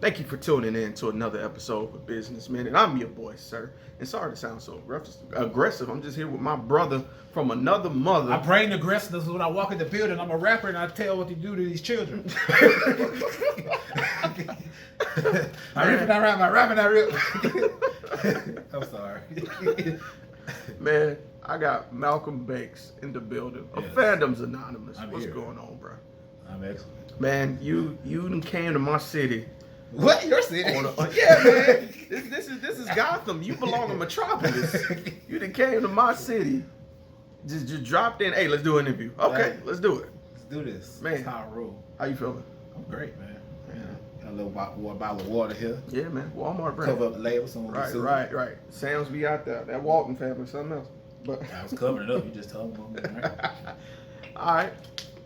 Thank you for tuning in to another episode of Business Minute. I'm your boy, Sir. And sorry to sound so aggressive. I'm just here with my brother from another mother. I bring aggressiveness when I walk in the building. I'm a rapper and I tell what to do to these children. I rip and I rap, I rap and I rip. I'm sorry. Man, I got Malcolm Banks in the building. Yes. Fandoms Anonymous. I'm What's here. going on, bro? I'm excellent. Man, you done came to my city. What? Your city? Yeah, man. This is Gotham. You belong in Metropolis. You done came to my city. Just dropped in. Hey, let's do an interview. Okay, Right. let's do it. Let's do this. Man. That's how I roll. How you feeling? I'm great, man. Yeah. Got a little bottle of water here. Yeah, man. Walmart brand. Cover up the label. So Right. Sam's be out there. That Walton family, something else. But I was covering it up. You just told me. Right? all right.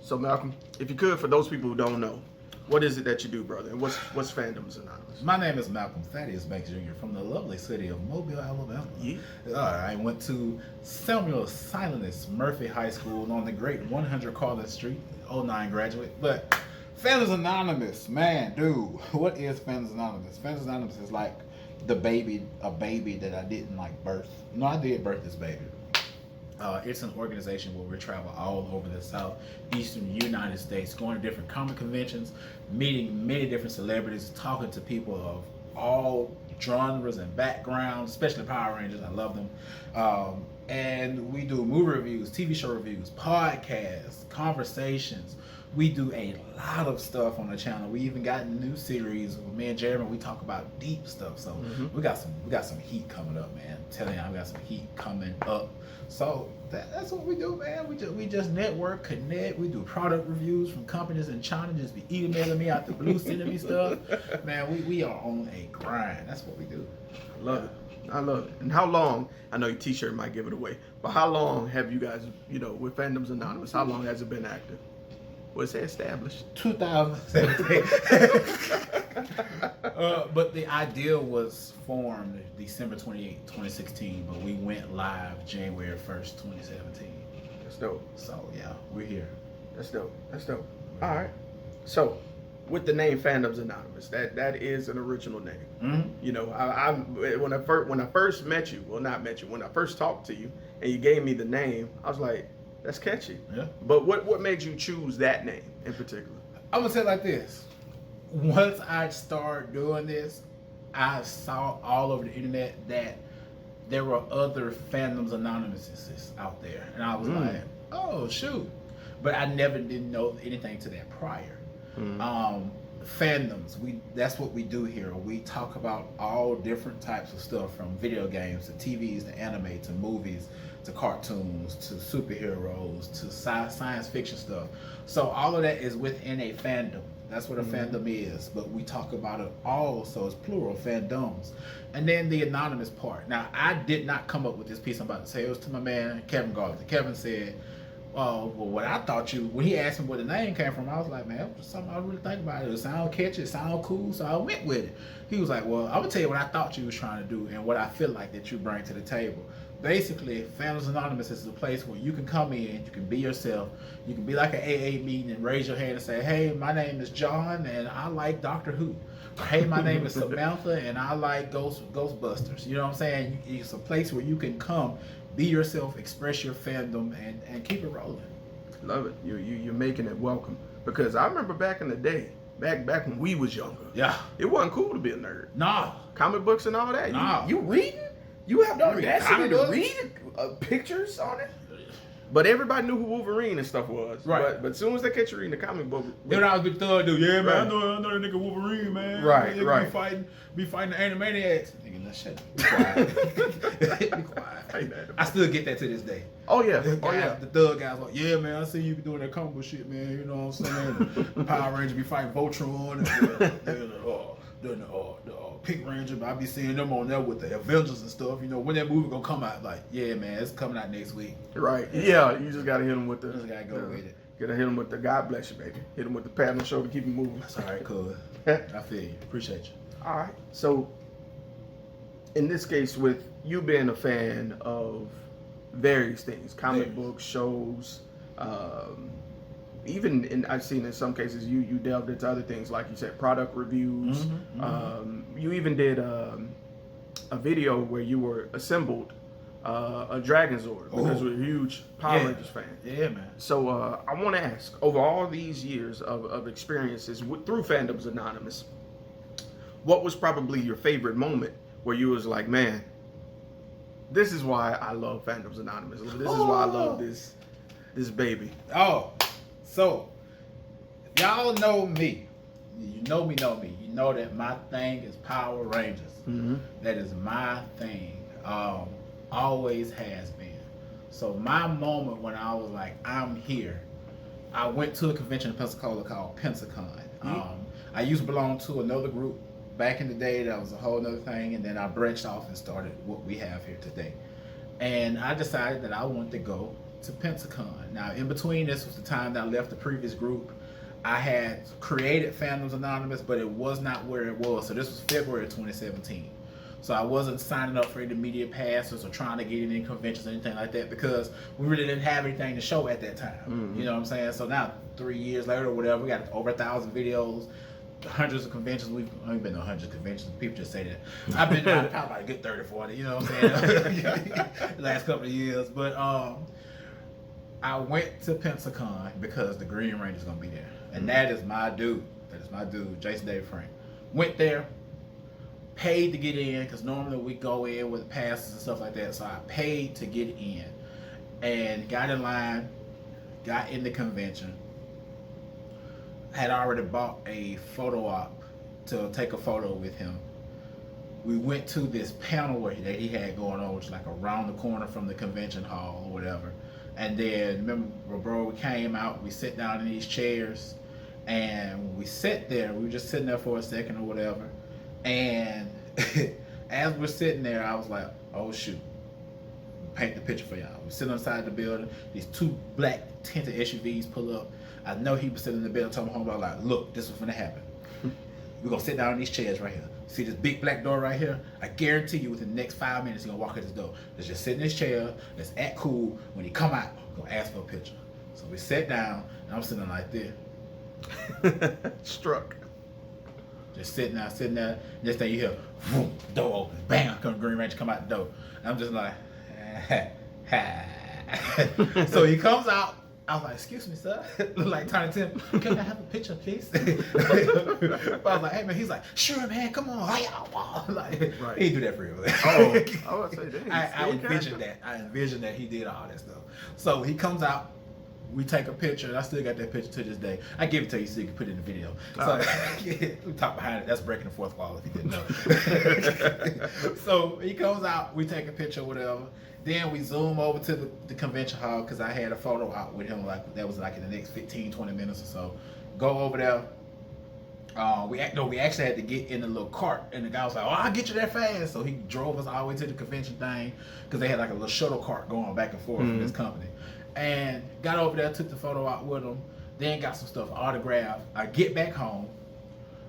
So Malcolm, if you could, for those people who don't know, what is it that you do, brother? And what's Fandoms Anonymous? My name is Malcolm Thaddeus Banks Jr. from the lovely city of Mobile, Alabama. Yeah. I went to Samuel Silenus Murphy High School on the great 100 Carlin Street, 09 graduate. But Fandoms Anonymous, man, dude, what is Fandoms Anonymous? Fandoms Anonymous is like a baby that I didn't like birth. No, I did birth this baby. It's an organization where we travel all over the southeastern United States, going to different comic conventions, meeting many different celebrities, talking to people of all genres and backgrounds, especially Power Rangers. I love them. And we do movie reviews, TV show reviews, podcasts, conversations. We do a lot of stuff on the channel. We even got a new series with me and Jeremy. We talk about deep stuff. So we got some heat coming up, man. I'm telling you, we got some heat coming up. So that's what we do, man. We just network, connect. We do product reviews from companies in China. Just be emailing me out the blue, sending me stuff. Man, we are on a grind. That's what we do. I love it. And how long? I know your T-shirt might give it away, but how long have you guys, with Fandoms Anonymous? How long has it been active? Was it established? 2017. But the idea was formed December 28, 2016, but we went live January 1st, 2017. That's dope. So yeah, we're here. That's dope. All right. So, with the name Fandoms Anonymous, that is an original name. Mm-hmm. When I first met you, when I first talked to you, and you gave me the name, I was like, that's catchy. Yeah. But what made you choose that name in particular? I'm gonna say it like this. Once I started doing this, I saw all over the internet that there were other Fandoms Anonymouses out there. And I was like, oh shoot. But I never didn't know anything to that prior. Fandoms, that's what we do here. We talk about all different types of stuff, from video games to TVs to anime to movies to cartoons to superheroes to science fiction stuff. So all of that is within a fandom. That's what a fandom is. But we talk about it all, so it's plural, fandoms. And then the anonymous part. Now, I did not come up with this piece I'm about to say. It was to my man, Kevin Garland. Kevin said, well, what I thought when he asked me where the name came from, I was like, man, it was something I really think about. It sound catchy, it sound cool, so I went with it. He was like, well, I'm gonna tell you what I thought you was trying to do and what I feel like that you bring to the table. Basically, Fandoms Anonymous is a place where you can come in, you can be yourself, you can be like an AA meeting and raise your hand and say, hey, my name is John and I like Doctor Who. Or, hey, my name is Samantha and I like Ghostbusters. You know what I'm saying? It's a place where you can come, be yourself, express your fandom, and keep it rolling. Love it. You're making it welcome. Because I remember back in the day, back when we was younger. Yeah. It wasn't cool to be a nerd. Nah. Comic books and all that. Nah. You reading? You have the Reading audacity comic to books? read pictures on it? But everybody knew who Wolverine and stuff was. Right. But as soon as they catch you reading the comic book, Then I was big thug dude. Yeah, man, Right. I know that nigga Wolverine, man. Right, Nigga right. Be fighting the Animaniacs. Nigga, now shut up. Be quiet. Be quiet. Ain't that I still get that to this day. oh yeah, The oh yeah. The thug guys like, yeah, man, I see you be doing that comic book shit, man. You know what I'm saying? The Power Ranger be fighting Voltron and the Pink Ranger, but I be seeing them on there with the Avengers and stuff. You know, when that movie gonna come out? Like, yeah, man, it's coming out next week. Right. Yeah, you just gotta hit them with the. Just gotta go with it. Gotta hit them with the God bless you, baby. Hit them with the pat on the shoulder, keep them moving. That's all right, cool. I feel you. Appreciate you. All right. So, in this case, with you being a fan of various things, comic Various. books, shows, even in, I've seen in some cases you delved into other things, like you said, product reviews. You even did a video where you were assembled a Dragon Zord because we're a huge Power Rangers fan. Yeah, man. So I want to ask, over all these years of experiences through Fandoms Anonymous, what was probably your favorite moment where you was like, man, this is why I love Fandoms Anonymous. This is why I love this baby. Oh, so y'all know me. You know me. You know that my thing is Power Rangers. That is my thing. Always has been. So my moment when I was like, I'm here, I went to a convention in Pensacola called Pensacon. I used to belong to another group back in the day. That was a whole other thing, and then I branched off and started what we have here today. And I decided that I wanted to go to Pensacon. Now, in between, this was the time that I left the previous group. I had created Fandoms Anonymous, but it was not where it was. So this was February of 2017. So I wasn't signing up for any media passes or trying to get any conventions or anything like that because we really didn't have anything to show at that time. You know what I'm saying? So now, 3 years later or whatever, we got over 1,000 videos, hundreds of conventions. I've only been to hundreds of conventions. People just say that. I've been to probably a good 30, 40, you know what I'm saying? The last couple of years. But I went to Pensacon because the Green Ranger's going to be there. And that is my dude. Jason David Frank. Went there. Paid to get in because normally we go in with passes and stuff like that. So I paid to get in and got in line, got in the convention. Had already bought a photo op to take a photo with him. We went to this panel that he had going on, which is like around the corner from the convention hall or whatever. And then remember, bro, we came out, we sit down in these chairs, and when we sat there, we were just sitting there for a second or whatever. And as we're sitting there, I was like, oh shoot, paint the picture for y'all. We're sitting inside the building, these two black tinted SUVs pull up. I know he was sitting in the building, told my homeboy, like, look, this is gonna happen. We're gonna sit down in these chairs right here. See this big black door right here? I guarantee you within the next 5 minutes, he's gonna walk in this door. Let's just sit in this chair, let's act cool. When he come out, we're gonna ask for a picture. So we sat down, and I'm sitting like this. Struck. Just sitting there. Next thing you hear, boom, door open, bam, come Green Ranger come out the door. And I'm just like, So he comes out. I was like, excuse me, sir. Like Tiny Tim, can I have a picture, please? But I was like, hey man, he's like, sure man, come on. Like, he didn't do that for real. I would say that. I envisioned that he did all that stuff. So he comes out. We take a picture, and I still got that picture to this day. I give it to you so you can put it in the video. So we talk behind it. That's breaking the fourth wall if you didn't know. So he comes out, we take a picture, whatever. Then we zoom over to the convention hall because I had a photo out with him. Like that was like in the next 15, 20 minutes or so. Go over there. We actually had to get in a little cart, and the guy was like, "Oh, I'll get you there fast." So he drove us all the way to the convention thing because they had like a little shuttle cart going back and forth from this company. And got over there, took the photo out with him, then got some stuff autographed. I get back home.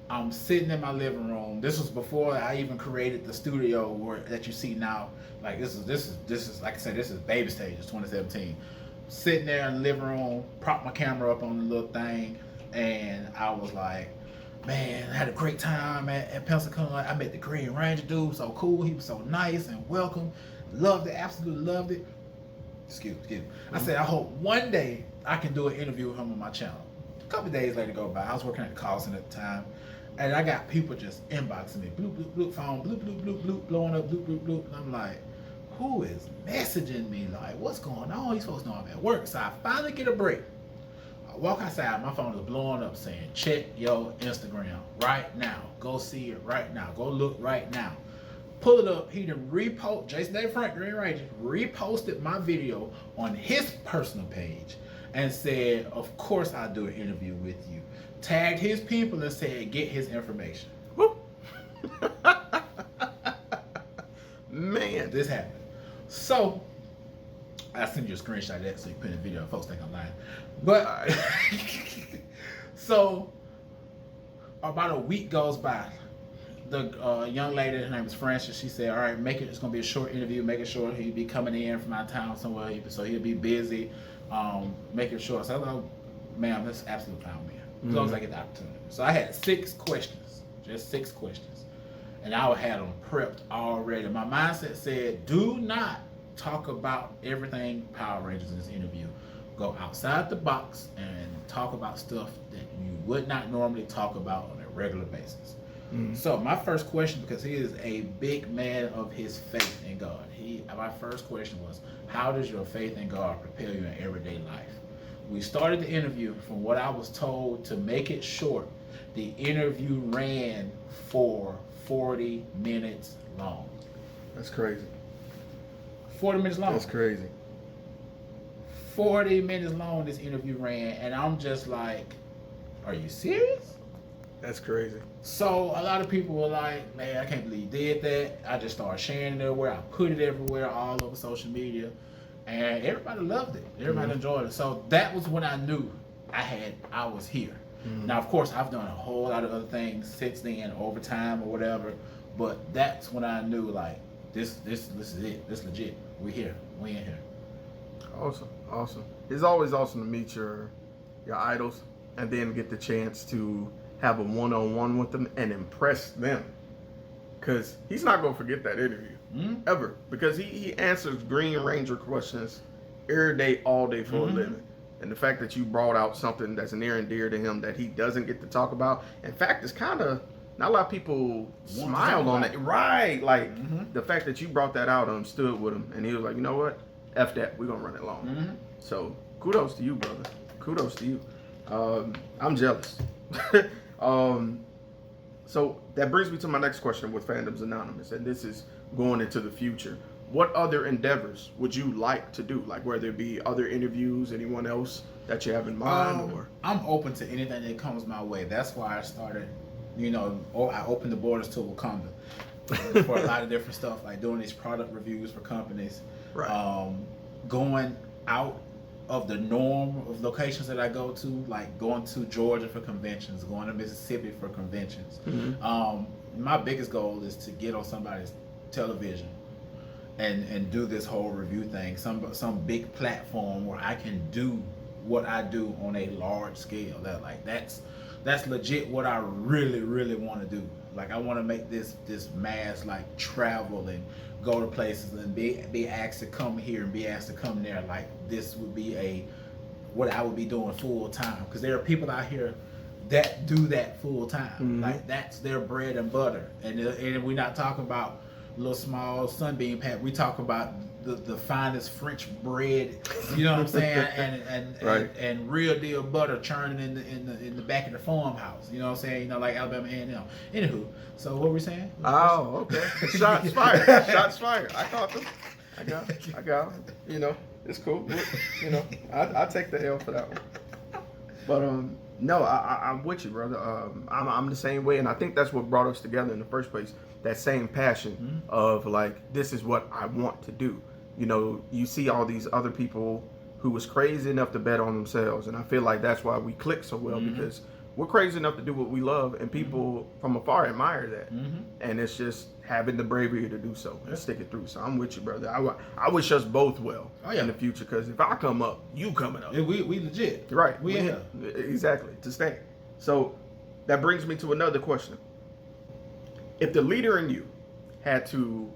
I'm sitting in my living room. This was before I even created the studio that you see now. Like this is like I said, this is baby stages, 2017. Sitting there in the living room, propped my camera up on the little thing, and I was like, man, I had a great time at Pensacon. I met the Green Ranger dude, so cool. He was so nice and welcome. Loved it, absolutely loved it. Excuse me. I said, I hope one day I can do an interview with him on my channel. A couple of days later go by. I was working at the call center at the time, and I got people just inboxing me, bloop, bloop, bloop, phone, bloop, bloop, bloop, bloop, blowing up, bloop, bloop, bloop. And I'm like, who is messaging me? Like, what's going on? These folks know I'm at work. So I finally get a break. I walk outside, my phone is blowing up saying, check your Instagram right now. Go see it right now. Go look right now. Pull it up. He done repost. Jason David Frank, Green Ranger, reposted my video on his personal page and said, of course I'll do an interview with you. Tagged his people and said, get his information. Man, this happened. So, I'll send you a screenshot of that so you put in the video. Folks think I'm lying. But, so, about a week goes by. The young lady, her name is Frances, she said, all right, it's going to be a short interview, making sure he'll be coming in from out of town somewhere, so he'll be busy, making sure. So I was like, ma'am, that's absolutely fine with me. As long as I get the opportunity. So I had 6 questions, just 6 questions. And I had them prepped already. My mindset said, do not talk about everything Power Rangers in this interview. Go outside the box and talk about stuff that you would not normally talk about on a regular basis. So my first question, because he is a big man of his faith in God, my first question was, how does your faith in God prepare you in everyday life? We started the interview, from what I was told, to make it short, the interview ran for 40 minutes long. That's crazy. 40 minutes long. That's crazy. 40 minutes long this interview ran, and I'm just like, are you serious? That's crazy. So a lot of people were like, man, I can't believe you did that. I just started sharing it everywhere. I put it everywhere, all over social media, and everybody loved it. Everybody enjoyed it. So that was when I knew I was here. Now, of course, I've done a whole lot of other things since then, over time or whatever, but that's when I knew, like, this is it. This legit. We're here. We in here. Awesome. It's always awesome to meet your idols and then get the chance to have a one-on-one with them and impress them. Because he's not going to forget that interview, ever. Because he answers Green Ranger questions every day, all day for a living. And the fact that you brought out something that's near and dear to him that he doesn't get to talk about. In fact, it's kind of, not a lot of people smile on it. Right. Like, the fact that you brought that out and stood with him. And he was like, you know what? F that. We're going to run it long. So, kudos to you, brother. Kudos to you. I'm jealous. So that brings me to my next question with Fandoms Anonymous, and this is going into the future. What other endeavors would you like to do? Like, whether it be other interviews, anyone else that you have in mind? Or I'm open to anything that comes my way. That's why I started, I opened the borders to Wakanda for a lot of different stuff, like doing these product reviews for companies, going out of the norm of locations that I go to, like going to Georgia for conventions, going to Mississippi for conventions. My biggest goal is to get on somebody's television and do this whole review thing, some big platform where I can do what I do on a large scale. That's legit what I really want to do. Like, I want to make this mass, like, travel and go to places and be asked to come here and be asked to come there. Like, this would be what I would be doing full time, because there are people out here that do that full time. Like, that's their bread and butter. And we're not talking about little small Sunbeam pack. We talk about the finest French bread, you know what I'm saying, and real deal butter churning in the back of the farmhouse, you know what I'm saying, like Alabama A&M. Anywho, so what were we saying? Oh, okay. Shots fired. Shots fired. I caught them. I got them. It's cool. I take the L for that one. But no, I'm with you, brother. I'm the same way, and I think that's what brought us together in the first place. That same passion of, like, this is what I want to do. You see all these other people who was crazy enough to bet on themselves, and I feel like that's why we click so well, because we're crazy enough to do what we love, and people from afar admire that. And it's just having the bravery to do so and stick it through. So I'm with you, brother. I wish us both well in the future, because if I come up, you coming up. We legit. Right. We here. Exactly. To stay. So that brings me to another question. If the leader in you had to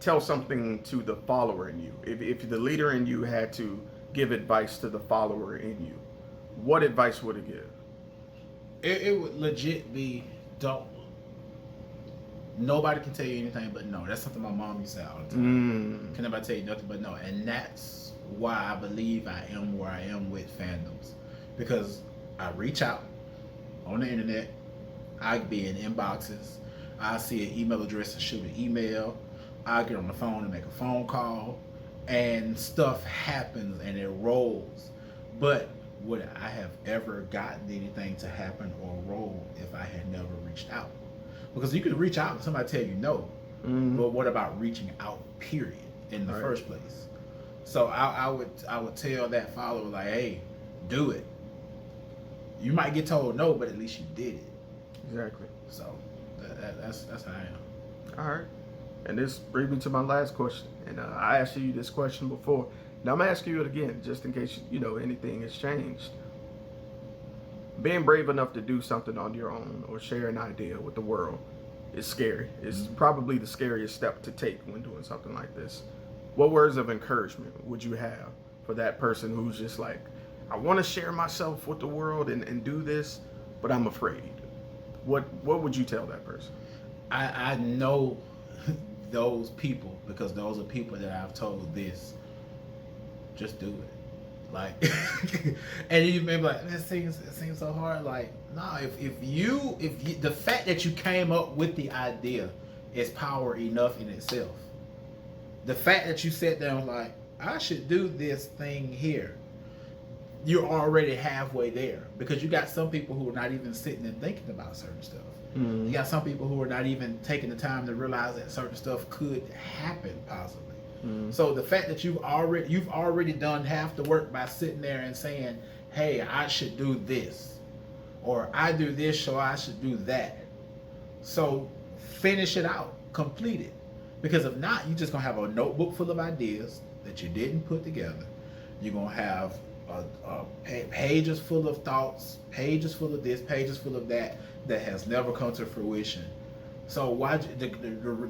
tell something to the follower in you, if the leader in you had to give advice to the follower in you, what advice would it give? It would legit be, nobody can tell you anything but no. That's something my mom used to say all the time. Can nobody tell you nothing but no? And that's why I believe I am where I am with Fandoms, because I reach out on the internet, I be in inboxes, I see an email address and shoot an email, I get on the phone and make a phone call, and stuff happens and it rolls. But would I have ever gotten anything to happen or roll if I had never reached out? Because you could reach out and somebody tell you no, but what about reaching out, period, in the first place? So I would tell that follower, like, hey, do it. You might get told no, but at least you did it. Exactly. So that's how I am. All right. And this brings me to my last question. And I asked you this question before. Now I'm asking you it again, just in case anything has changed. being brave enough to do something on your own or share an idea with the world is scary. It's probably the scariest step to take when doing something like this. What words of encouragement would you have for that person who's just like, I want to share myself with the world and do this, but I'm afraid? What would you tell that person? I know those people, because those are people that I've told this. Just do it. Like, and you may be like, it seems so hard. Like, no, if you the fact that you came up with the idea is power enough in itself. The fact that you sat down like, I should do this thing here, you're already halfway there, because you got some people who are not even sitting and thinking about certain stuff. You got some people who are not even taking the time to realize that certain stuff could happen possibly. So the fact that you've already done half the work by sitting there and saying, hey, I should do this, or I do this, so I should do that. So finish it out, complete it. Because if not, you're just gonna have a notebook full of ideas that you didn't put together. You're gonna have pages full of thoughts, pages full of this, pages full of that has never come to fruition. So why? The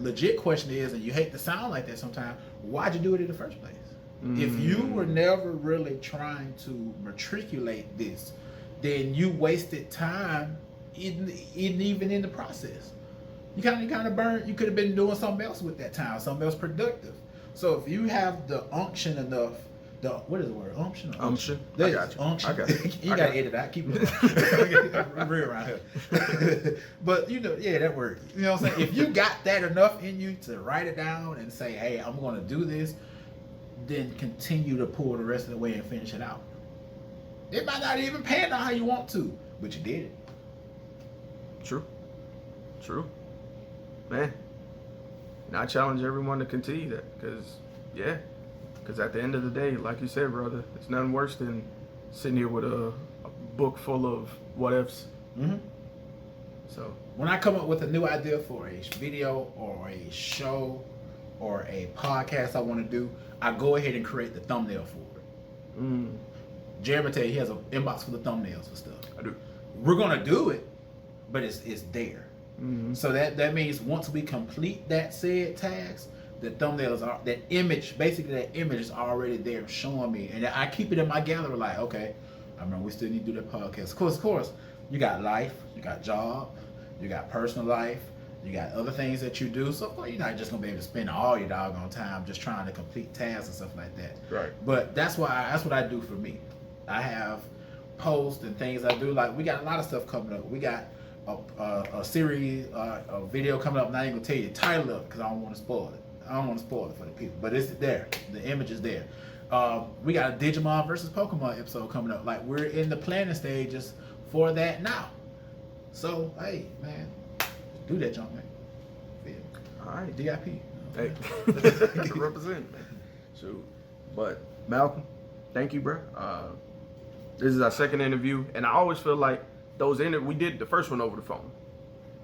legit question is, and you hate to sound like that sometimes, why'd you do it in the first place? If you were never really trying to matriculate this, then you wasted time even in the process. You kind of burned. You could have been doing something else with that time, something else productive. So if you have the unction enough, what is the word? Unction? Unction. I got you. Unction. I got you. You gotta edit that. Keep it real around here. But that word. You know what I'm saying? If you got that enough in you to write it down and say, hey, I'm gonna do this, then continue to pull the rest of the way and finish it out. It might not even pan out how you want to, but you did it. True. Man. And I challenge everyone to continue that, because at the end of the day, like you said, brother, it's nothing worse than sitting here with a book full of what ifs. So when I come up with a new idea for a video or a show or a podcast I want to do, I go ahead and create the thumbnail for it. Jeremy tell you he has an inbox full of thumbnails for stuff. I do. We're gonna do it, but it's there. So that means once we complete that said task, the thumbnails are that image is already there showing me, and I keep it in my gallery like, okay, I remember we still need to do that podcast. Of course, you got life, you got job, you got personal life, you got other things that you do. So of course, you're not just gonna be able to spend all your doggone time just trying to complete tasks and stuff like that. Right. But that's what I do for me. I have posts and things I do. Like we got a lot of stuff coming up. We got a series, a video coming up. I'm not even gonna tell you the title of it because I don't want to spoil it. I don't want to spoil it for the people, but it's there. The image is there. We got a Digimon versus Pokemon episode coming up. Like we're in the planning stages for that now. So hey, man, do that jump, man. Yeah. All right, DIP. Hey, represent, man. Shoot, but Malcolm, thank you, bro. This is our second interview, and I always feel like we did the first one over the phone.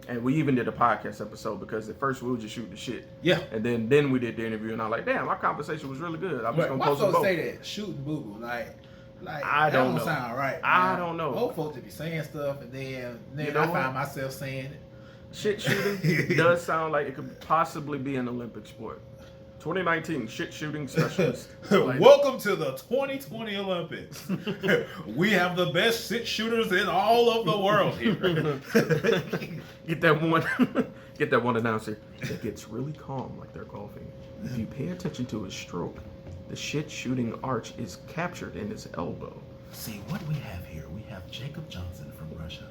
And we even did a podcast episode because at first we were just shooting the shit. Yeah. And then we did the interview, and I'm like, damn, our conversation was really good. I'm just gonna post them both. Say that shooting boo boo like I don't know. Sound right. I don't know. Old folks to be saying stuff, and then You know I what? find myself saying it. Shit shooting does sound like it could possibly be an Olympic sport. 2019 shit shooting specialist. Like, welcome to the 2020 Olympics. We have the best shit shooters in all of the world here. Get that one announcer that gets really calm like they're golfing. If you pay attention to his stroke, the shit shooting arch is captured in his elbow. See, what we have here, we have Jacob Johnson from Russia.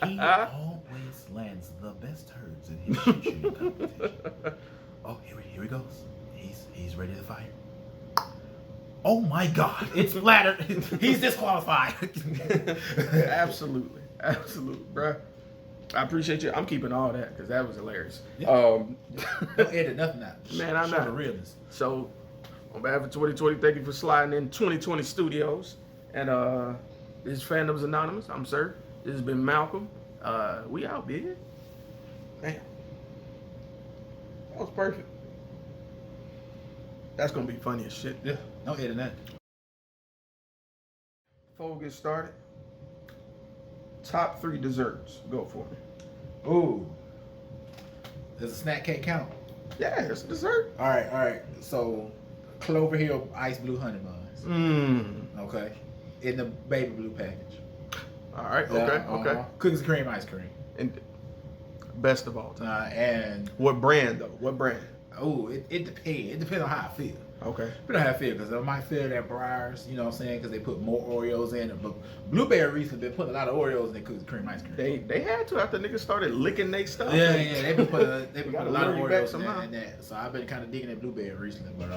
He always lands the best turds in his shit shooting competition. Oh, here he goes. He's ready to fire. Oh my God! It's splattered. He's disqualified. Absolutely, bruh. I appreciate you. I'm keeping all that because that was hilarious. Yeah. Don't edit nothing out. Man, I'm Show not. the realness. So, on behalf of 2020, thank you for sliding in 2020 Studios. And this is Fandoms Anonymous. I'm Sir. This has been Malcolm. We out, big. Damn. That was perfect. That's gonna be funny as shit. Yeah, no editing that. Before we get started, Top 3 desserts. Go for me. Ooh. Does a snack cake count? Yeah, it's a dessert. All right. So, Clover Hill Ice Blue Honey Buns. Okay. In the baby blue package. All right. Yeah, Okay. Cookies and cream ice cream. And best of all time. And What brand though? What brand? it depends. It depends on how I feel. Okay. Depends on how I feel, because I might feel that Briars, you know what I'm saying, because they put more Oreos in it. But Blueberry recently been putting a lot of Oreos in their cookies and cream ice cream. They had to after niggas started licking their stuff. Yeah, they been putting a lot of lure you back Oreos somehow. in that. So I've been kind of digging at Blueberry recently. But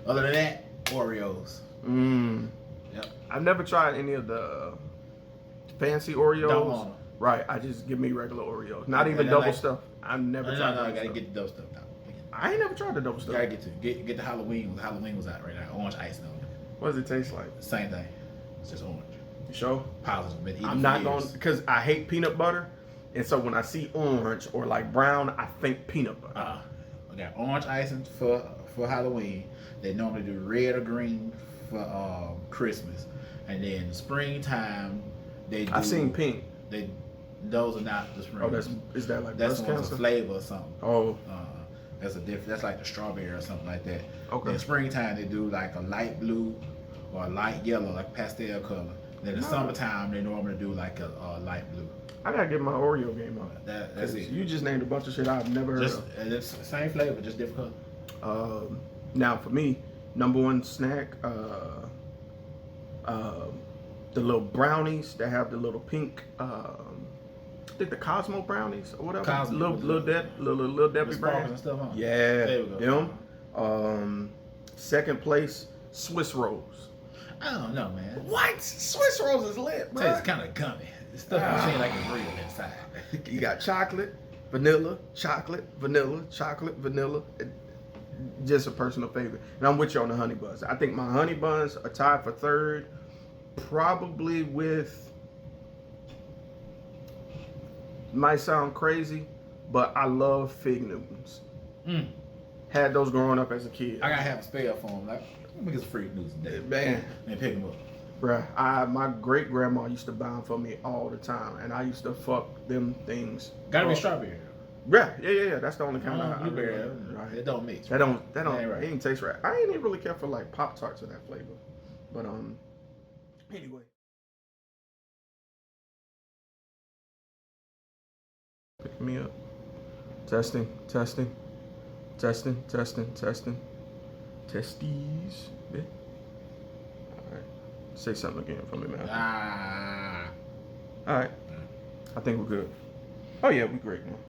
other than that, Oreos. Yep. I've never tried any of the fancy Oreos. Don't want 'em. Right. I just give me regular Oreos. Not And even then double like- stuff. I've never No, tried. I double gotta stuff. get the dope stuff now. I ain't never tried the double stuff. Gotta get the Halloween. The Halloween was out right now. Orange icing on it. What does it taste like? Same thing. It's just orange. You sure? Positive. Been eating I'm for not years. going because I hate peanut butter, and so when I see orange or like brown, I think peanut butter. I got orange icing for Halloween. They normally do red or green for Christmas, and then springtime they do. I've seen pink. Those are not the spring. Oh, is that like that's breast one's a cancer? flavor or something. Oh, That's a different. That's like the strawberry or something like that. Okay. In springtime they do like a light blue or a light yellow, like pastel color. Then in the summertime they normally do like a light blue. I gotta get my Oreo game up. That's it. You just named a bunch of shit I've never heard Just it's the same flavor, just different color. of. Now for me, number one snack, the little brownies that have the little pink. I think the Cosmo brownies or whatever. Cosmo. Little Debbie The sparkles brand. and stuff on. Yeah, There we go. them. Second place, Swiss rolls. I don't know, man. What? Swiss rolls is lit, bro. Tastes kind of gummy. It's stuff seems like it's real inside. You got chocolate, vanilla, chocolate, vanilla, chocolate, vanilla. Just a personal favorite. And I'm with you on the honey buns. I think my honey buns are tied for third, probably with. Might sound crazy, but I love fig Newtons. Had those growing up as a kid. I gotta have a spell for them. Like, let me get some free news today. Man, And pick them up. bruh, my great grandma used to buy them for me all the time, and I used to fuck them things. Gotta be up. strawberry. Yeah. That's the only kind of Blueberry. right. It don't mix. That don't. Ain't right. It ain't taste right. I ain't even really care for like Pop Tarts of that flavor, but anyway. Pick me up. Testing. Testes. Yeah. All right. Say something again for me, man. All right. I think we're good. Oh yeah, we're great, man.